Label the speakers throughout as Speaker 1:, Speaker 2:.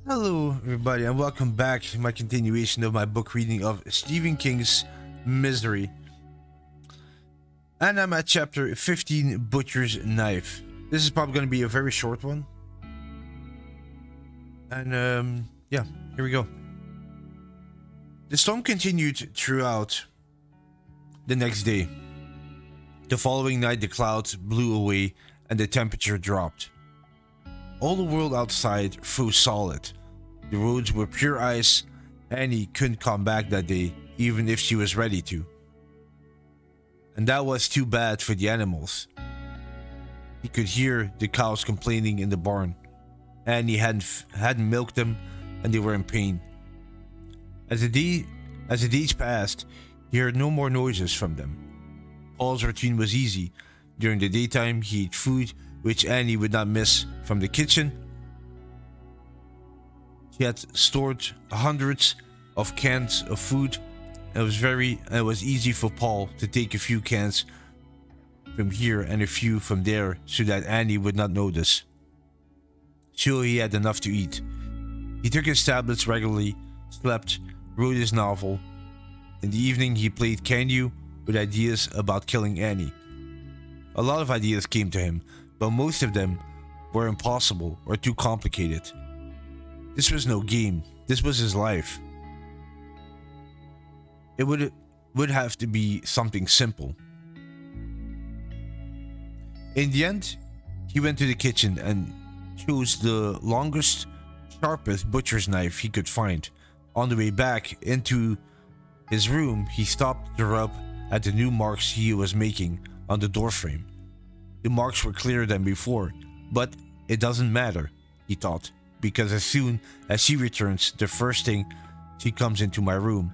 Speaker 1: Hello, everybody, and welcome back to my continuation of my book reading of Stephen King's Misery. And I'm at chapter 15, Butcher's Knife. This is probably going to be a very short one. And, yeah, here we go. The storm continued throughout the next day. The following night, the clouds blew away and the temperature dropped. All the world outside froze solid. The roads were pure ice. Annie couldn't come back that day, even if she was ready to. And that was too bad for the animals. He could hear the cows complaining in the barn. Annie hadn't milked them, and they were in pain. As the days passed, he heard no more noises from them. Paul's routine was easy. During the daytime, he ate food which Annie would not miss from the kitchen. She had stored hundreds of cans of food, and it was easy for Paul to take a few cans from here and a few from there so that Annie would not notice. Sure, he had enough to eat. He took his tablets regularly, slept, wrote his novel. In the evening, he played Can You with ideas about killing Annie. A lot of ideas came to him, but most of them were impossible or too complicated. This was no game. This was his life. It would have to be something simple. In the end, he went to the kitchen and chose the longest, sharpest butcher's knife he could find. On the way back into his room, he stopped to rub at the new marks he was making on the doorframe. The marks were clearer than before, but it doesn't matter, he thought, because as soon as she returns, the first thing she comes into my room.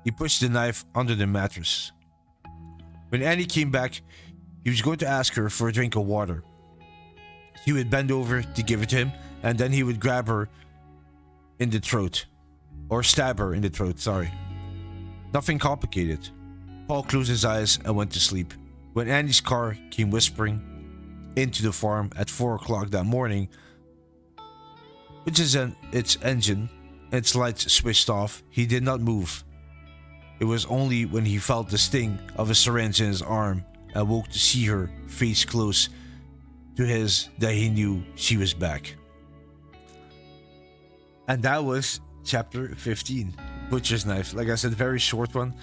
Speaker 1: He pushed the knife under the mattress. When Annie came back, he was going to ask her for a drink of water. He would bend over to give it to him, and then he would grab her in the throat. Or stab her in the throat, sorry. Nothing complicated. Paul closed his eyes and went to sleep. When Annie's car came whispering into the farm at 4 o'clock that morning, which is its engine and its lights switched off, he did not move. It was only when he felt the sting of a syringe in his arm and woke to see her face close to his that he knew she was back. And that was chapter 15, Butcher's Knife. Like I said, very short one.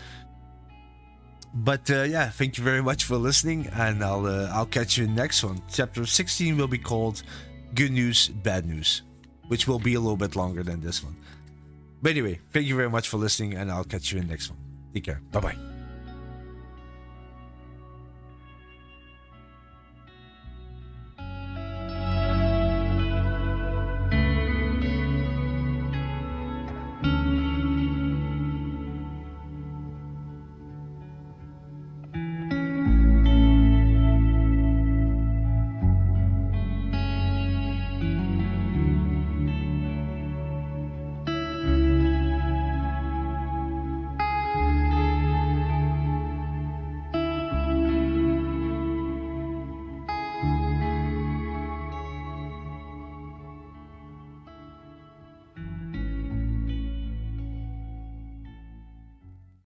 Speaker 1: But yeah, thank you very much for listening, and I'll catch you in the next one. Chapter 16 will be called Good News, Bad News, which will be a little bit longer than this one. But anyway, thank you very much for listening, and I'll catch you in the next one. Take care. Bye-bye.